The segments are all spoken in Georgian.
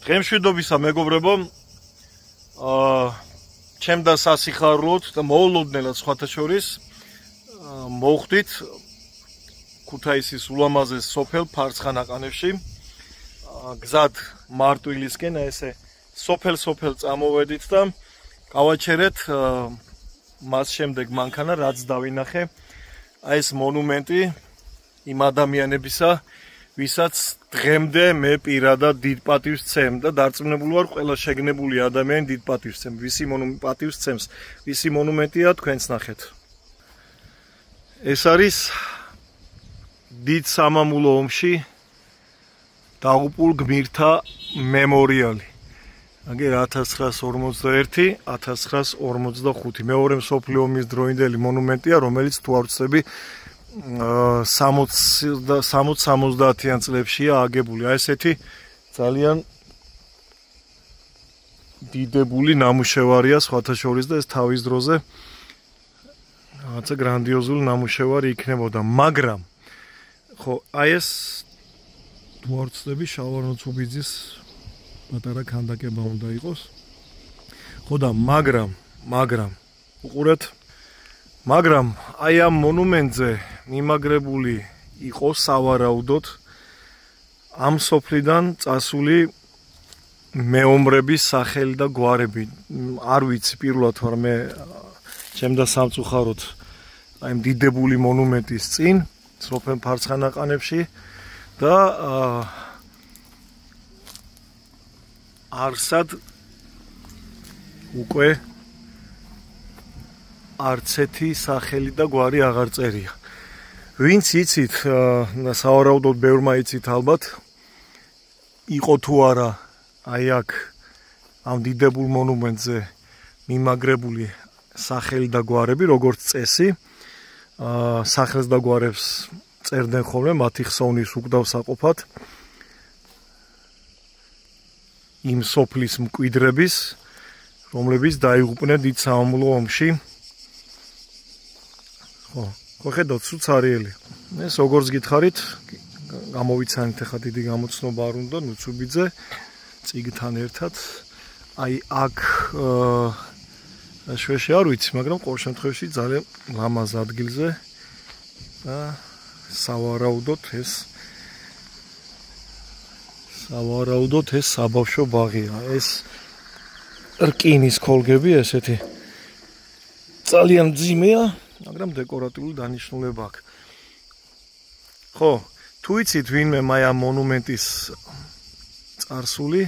დღემშვიდობისა მეგობრებო, ჩემდა სასიხარულოდ და მოულოდნელად სხვათა შორის მოვხვდით ქუთაისის ულამაზეს სოფელ ფარცხანაყანებში. გზად მარტვილისკენ ესე სოფელ წამოვედით და გავაჩერეთ მას შემდეგ მანქანა რაც დავინახე ეს მონუმენტი იმ ადამიანებისა ვისაც დღემდე მე პირადად დიდ პატივს ვცემ და დარწმუნებული ვარ ყველა შეგნებული ადამიანი დიდ პატივს ვცემ. პატივს ვცემს, ვისი მონუმენტია თქვენც ნახეთ. ეს არის დიდ სამამულო ომში დაღუპულ გმირთა მემორიალი. აგერ 1941-1945 მეორე მსოფლიო ომის დროინდელი მონუმენტია, რომელიც თუ არ ვცდები 60-70-იან წლებშია აგებული. ესეთი ძალიან დიდებული ნამუშევარია სხვათა შორის და ეს თავის დროზე რაღაცა გრანდიოზული ნამუშევარი იქნებოდა, მაგრამ ხო, აი ეს თუ არ ვცდები შალვარონ ცუბიძის პატარა ქანდაკება უნდა იყოს. ხო და მაგრამ უყურეთ, მაგრამ აი ამ მონუმენტზე მიმაგრებული იყო სავარაუდოდ ამ სოფლიდან წასული მეომრების სახელი და გვარები. არ ვიცი პირველად ვარ მე ჩემდა სამწუხაროდ აი ამ დიდებული მონუმენტის წინ სოფელ ფარცხანაყანებში და არსად უკვე არცეთი სახელი და გვარი აღარ წერია. ვინც იცით, სავარაუდოდ ბევრმა იცით ალბათ, იყო თუ არა აი აქ ამ დიდებულ მონუმენტზე მიმაგრებული სახელი და გვარები, როგორც წესი, სახელს და გვარებს წერდნენ ხოლმე მათი ხსოვნის უკვდავსაყოფად იმ სოფლის მკვიდრების, რომლებიც დაიღუპნენ დიდ სამამულო ომში. ხო ხედავთ, სულ ცარიელი. ეს როგორც გითხარით, გამოვიცანით ახლა დიდი გამოცნობა არ უნდა, ნუცუბიძე წიგთან ერთად. აი აქ შვეში არ ვიცი, მაგრამ ყოველ შემთხვევაში ძალიან ლამაზ ადგილზე და სავარაუდოდ ეს საბავშვო ბაღია. ეს რკინის ქოლგები ესეთი ძალიან მძიმეა, მაგრამ დეკორატიული დანიშნულება აქვს. ხო, თუ იცით ვინმე მაი ამ მონუმენტის წარსული,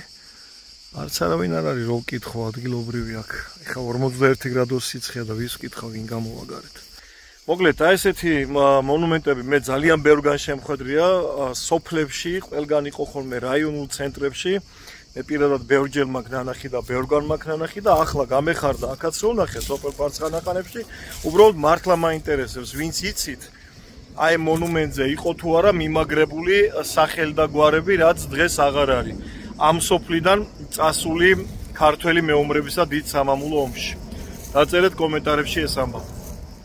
არც არავინ არ არის, რო ვკითხო ადგილობრივი აქ. ეხლა 41 გრადუსი სიცხეა და ვის ვკითხავ, ვინ გამოვაგარეთ. მოკლედ, აი ესეთი მონუმენტები მე ძალიან ბევრგან შემხვედრია სოფლებში, ყველგან იყო ხოლმე რაიონულ ცენტრებში. მე პირადად ბევრჯერ მაქვს ნანახი და ბევრგან მაქვს ნანახი და ახლა გამეხარდა აქაც რო ნახე სოფელ ფარცხანაყანებში, უბრალოდ მართლა მაინტერესებს, ვინც იცით, აი მონუმენტზე იყო თუ არა მიმაგრებული სახელი და გვარები, რაც დღეს აღარ არის. ამ სოფლიდან წასული ქართველი მეომრებისა დიდ სამამულო ომში. დაწერეთ კომენტარებში ეს ამბავი.